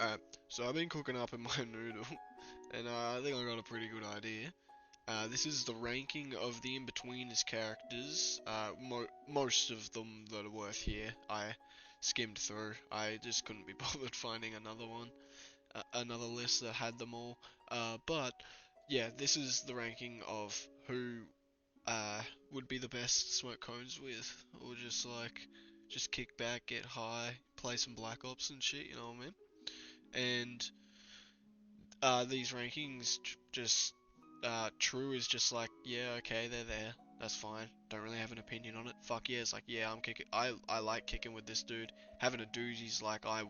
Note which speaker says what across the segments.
Speaker 1: Alright, so I've been cooking up in my noodle, and I think I got a pretty good idea. This is the ranking of the Inbetweeners characters. Most of them that are worth here, I skimmed through. I just couldn't be bothered finding another one, another list that had them all. But yeah, this is the ranking of who would be the best to smoke cones with, or just kick back, get high, play some Black Ops and shit. You know what I mean? And these rankings just True is just like, yeah, okay, they're there, that's fine, don't really have an opinion on it. Fuck yeah, it's like, yeah, I'm kicking, I like kicking with this dude. Having a dude, he's like, I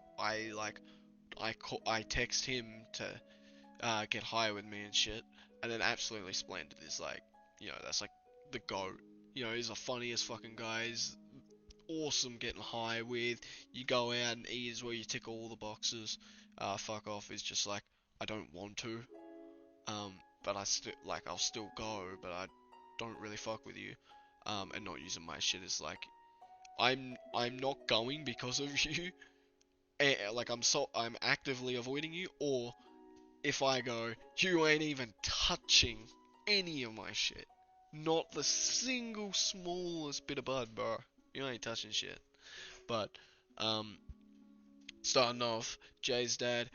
Speaker 1: text him to get high with me and shit. And then Absolutely Splendid is like, that's like the GOAT. He's the funniest fucking guy. He's awesome getting high with. You go out and eat is where you tick all the boxes. Fuck off is just like, I don't want to. But I'll still go, but I don't really fuck with you. And not using my shit is like, I'm not going because of you. Like I'm actively avoiding you, or if I go, you ain't even touching any of my shit. Not the single smallest bit of bud, bro. You ain't touching shit. But, um, starting off, Jay's dad,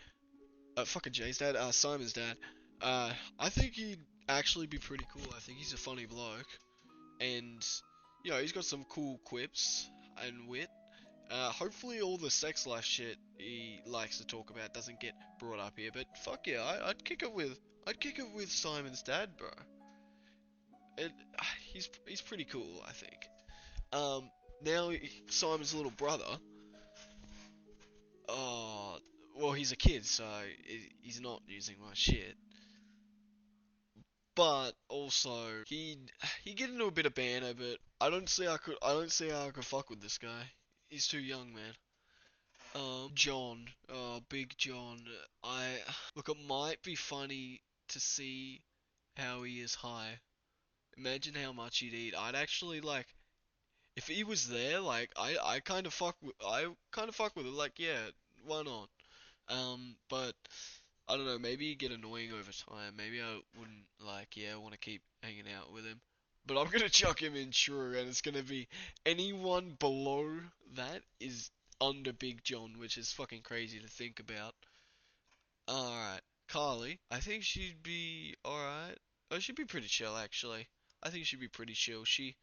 Speaker 1: fucking Jay's dad, Simon's dad, I think he'd actually be pretty cool. I think he's a funny bloke, and, he's got some cool quips and wit. Hopefully all the sex life shit he likes to talk about doesn't get brought up here, but fuck yeah, I'd kick it with Simon's dad, bro. It, he's pretty cool, I think. Um, now Simon's little brother, oh, well, he's a kid, so he's not using my shit. But also, he get into a bit of banter, but I don't see how I could fuck with this guy. He's too young, man. John, Big John. I look. It might be funny to see how he is high. Imagine how much he'd eat. I'd actually like if he was there. Like I kind of fuck with it. Like yeah, why not? But I don't know. Maybe he'd get annoying over time. Maybe I wouldn't like want to keep hanging out with him. But I'm gonna chuck him in true, and it's gonna be anyone below that is under Big John, which is fucking crazy to think about. Alright, Carly. I think she'd be alright. Oh, she'd be pretty chill actually. I think she'd be pretty chill. She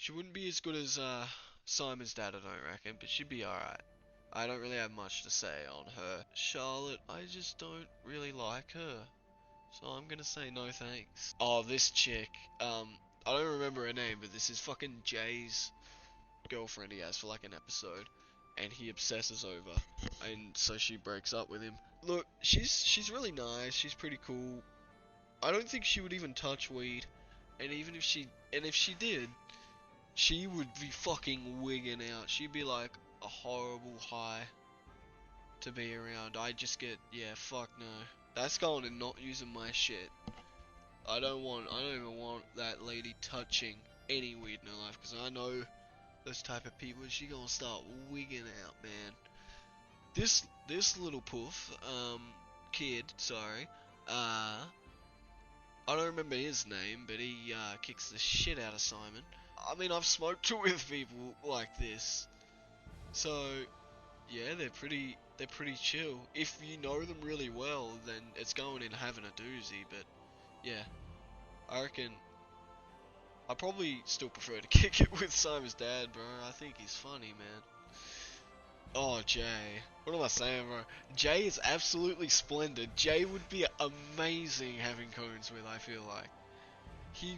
Speaker 1: wouldn't be as good as Simon's dad, I don't reckon, but she'd be alright. I don't really have much to say on her. Charlotte, I just don't really like her. So I'm gonna say no thanks. Oh, this chick. I don't remember her name, but this is fucking Jay's girlfriend he has for like an episode, and he obsesses over, and so she breaks up with him. Look, she's really nice. She's pretty cool. I don't think she would even touch weed, and even if she did, she would be fucking wigging out. She'd be like a horrible high to be around. I just get, yeah, fuck no. That's going and not using my shit. I don't even want that lady touching any weed in her life, because I know those type of people, she gonna start wigging out, man. This little poof, kid, sorry, I don't remember his name, but he, kicks the shit out of Simon. I mean, I've smoked with people like this, so, yeah, they're pretty chill. If you know them really well, then it's going in having a doozy, but, yeah, I reckon I probably still prefer to kick it with Simon's dad, bro. I think he's funny, man. Oh, Jay. What am I saying, bro? Jay is absolutely splendid. Jay would be amazing having cones with, I feel like. He,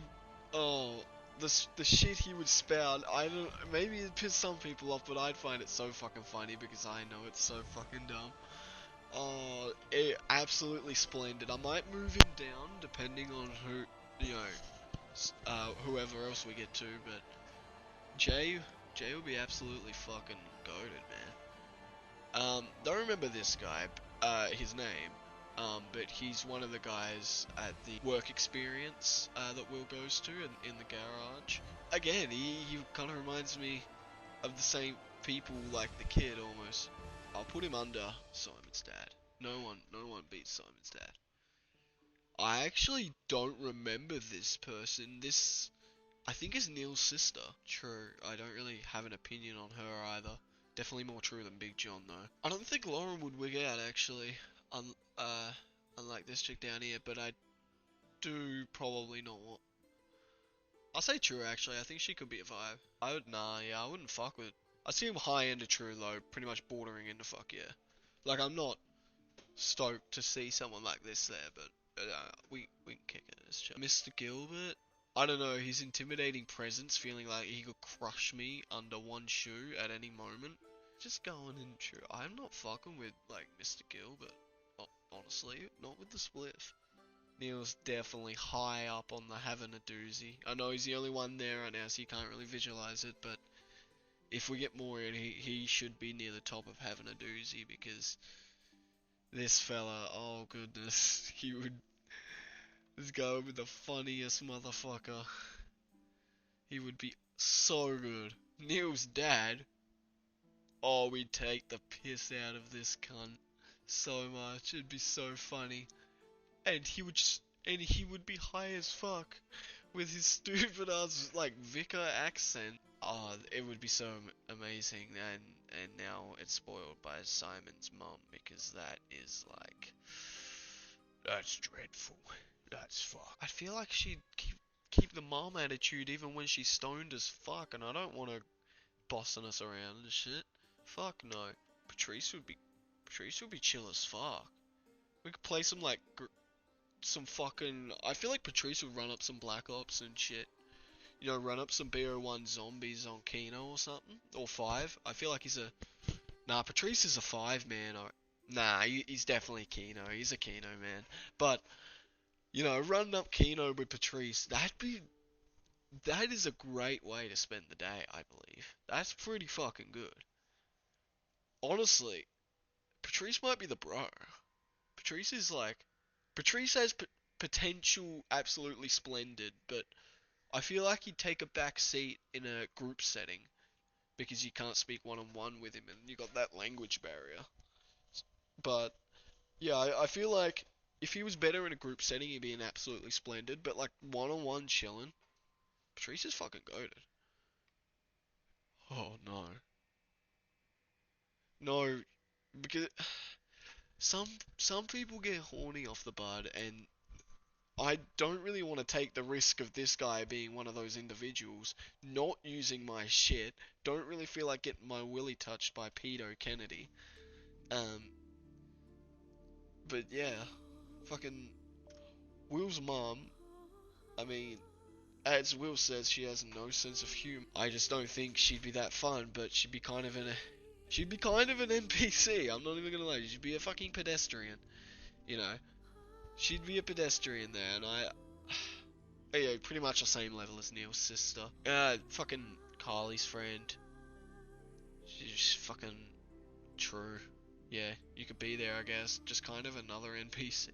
Speaker 1: oh, the shit he would spout, I don't, maybe it'd piss some people off, but I'd find it so fucking funny because I know it's so fucking dumb. Oh, absolutely splendid. I might move him down depending on whoever else we get to, but Jay, Jay would be absolutely fucking goated, man. Don't remember this guy, his name, but he's one of the guys at the work experience that Will goes to in the garage. Again, he kind of reminds me of the same people like the kid almost. I'll put him under Simon's dad. No one beats Simon's dad. I actually don't remember this person. This, I think, is Neil's sister. True. I don't really have an opinion on her either. Definitely more true than Big John though. I don't think Lauren would wig out actually. Unlike this chick down here, but I do probably not want. I'll say true actually. I think she could be a 5. I wouldn't fuck with. I see him high end of true though, pretty much bordering into fuck yeah. Like I'm not stoked to see someone like this there, but we can kick it as chat. Mr. Gilbert, I don't know, his intimidating presence, feeling like he could crush me under one shoe at any moment. Just going in true. I'm not fucking with like Mr. Gilbert, honestly, not with the spliff. Neil's definitely high up on the having a doozy. I know he's the only one there right now, so you can't really visualize it, but if we get more in, he should be near the top of having a doozy, because this fella, oh goodness, this guy would be the funniest motherfucker. He would be so good. Neil's dad, oh, we'd take the piss out of this cunt so much. It'd be so funny. And he would be high as fuck with his stupid ass like vicar accent. Oh, it would be so amazing, and now it's spoiled by Simon's mum, because that is like, that's dreadful. That's fuck. I feel like she'd keep the mom attitude even when she's stoned as fuck, and I don't want her bossing us around and shit. Fuck no. Patrice would be chill as fuck. We could play some like some fucking. I feel like Patrice would run up some Black Ops and shit. You know, run up some BO1 zombies on Kino or something, or 5. I feel like he's a. Nah, Patrice is a 5 man. Or nah, he's definitely Kino. He's a Kino man. But you know, running up Kino with Patrice, that is a great way to spend the day, I believe. That's pretty fucking good. Honestly, Patrice might be the bro. Patrice is like, Patrice has potential absolutely splendid, but I feel like he'd take a back seat in a group setting, because you can't speak one-on-one with him and you got that language barrier. But yeah, I feel like if he was better in a group setting, he'd be an absolutely splendid, but like one-on-one chilling, Patrice is fucking goated. Oh no. No, because some people get horny off the bud, and I don't really want to take the risk of this guy being one of those individuals, not using my shit. Don't really feel like getting my willy touched by Pedo Kennedy. But yeah, fucking Will's mom. I mean, as Will says, she has no sense of humor. I just don't think she'd be that fun, but she'd be kind of an NPC. I'm not even gonna lie. She'd be a fucking pedestrian. You know, she'd be a pedestrian there, and yeah, pretty much the same level as Neil's sister. Fucking Carly's friend. She's fucking true. Yeah, you could be there, I guess. Just kind of another NPC.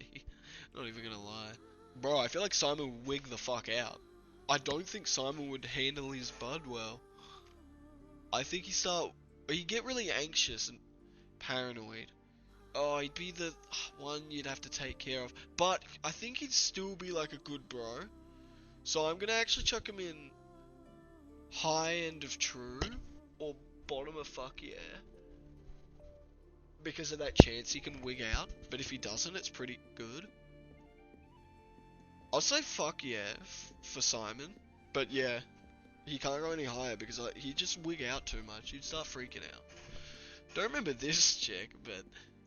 Speaker 1: Not even gonna lie. Bro, I feel like Simon would wig the fuck out. I don't think Simon would handle his bud well. I think he'd get really anxious and paranoid. Oh, he'd be the one you'd have to take care of. But I think he'd still be like a good bro. So I'm gonna actually chuck him in high end of true or bottom of fuck yeah. Because of that chance he can wig out. But if he doesn't, it's pretty good. I'll say fuck yeah for Simon. But yeah, he can't go any higher because he'd just wig out too much. He'd start freaking out. Don't remember this chick, but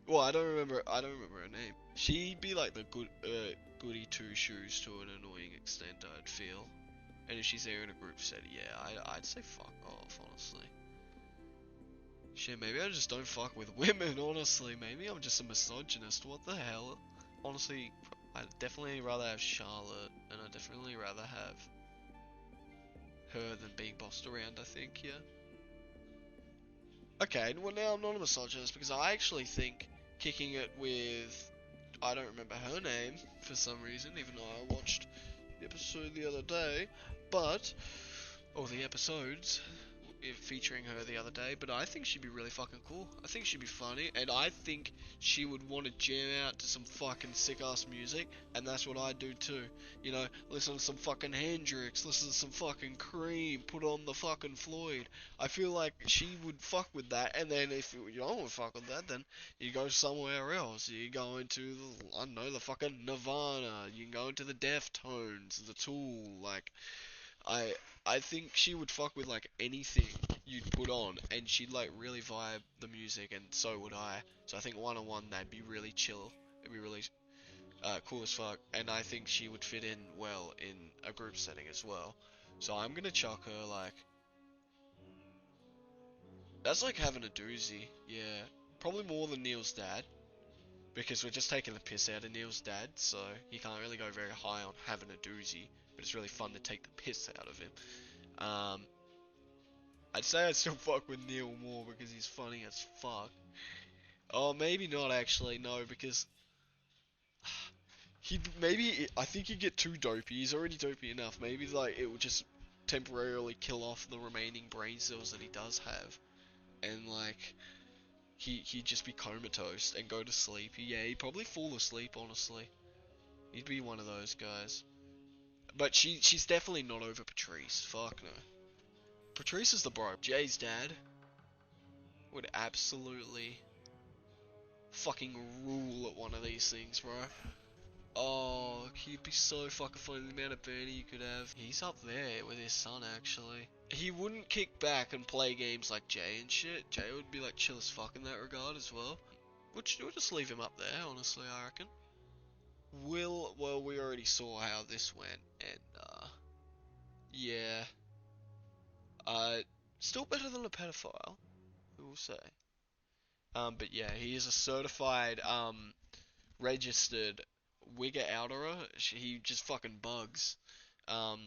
Speaker 1: well, I don't remember her name. She'd be like the goody two shoes to an annoying extent, I'd feel. And if she's there in a group setting, yeah, I'd say fuck off, honestly. Shit, maybe I just don't fuck with women, honestly. Maybe I'm just a misogynist. What the hell? Honestly, I'd definitely rather have Charlotte, and I'd definitely rather have her than being bossed around, I think, yeah. Okay, well now I'm not a misogynist, because I actually think kicking it with, I don't remember her name for some reason, even though I watched the episode the other day, but, or the episodes, featuring her the other day, but I think she'd be really fucking cool. I think she'd be funny, and I think she would want to jam out to some fucking sick ass music, and that's what I do too. You know, listen to some fucking Hendrix, listen to some fucking Cream, put on the fucking Floyd. I feel like she would fuck with that, and then if you don't want to fuck with that, then you go somewhere else. You go into the, I don't know, the fucking Nirvana. You can go into the Deftones, the Tool, like. I I think she would fuck with like anything you'd put on, and she'd like really vibe the music, and so would I. So I think one on one that'd be really chill. It'd be really cool as fuck, and I think she would fit in well in a group setting as well. So I'm gonna chuck her like that's like having a doozy. Yeah, probably more than Neil's dad because we're just taking the piss out of Neil's dad, so he can't really go very high on having a doozy. But it's really fun to take the piss out of him. Um, I'd say I'd still fuck with Neil more because he's funny as fuck. Oh, maybe not actually, no, because he maybe I think he'd get too dopey. He's already dopey enough. Maybe like it would just temporarily kill off the remaining brain cells that he does have, and like he'd just be comatose and go to sleep. Yeah, he'd probably fall asleep. Honestly, he'd be one of those guys. But she's definitely not over Patrice. Fuck no. Patrice is the bro. Jay's dad would absolutely fucking rule at one of these things, bro. Oh, he'd be so fucking funny. The amount of Bernie you could have. He's up there with his son, actually. He wouldn't kick back and play games like Jay and shit. Jay would be like chill as fuck in that regard as well. We'll just leave him up there, honestly, I reckon. Well, we already saw how this went, and, yeah. Uh, Still better than a pedophile, we will say. But yeah, he is a certified, registered Wigger outerer. He just fucking bugs.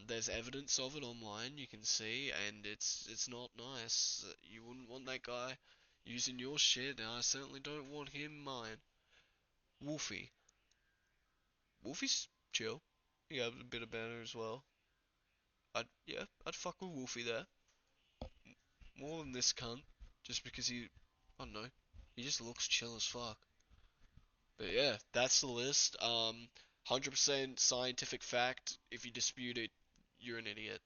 Speaker 1: There's evidence of it online, you can see, and it's not nice. You wouldn't want that guy using your shit, and I certainly don't want him mine. Wolfie. Wolfie's chill. He has a bit of banner as well. I'd fuck with Wolfie there. More than this cunt. Just because I don't know, he just looks chill as fuck. But yeah, that's the list. 100% scientific fact. If you dispute it, you're an idiot.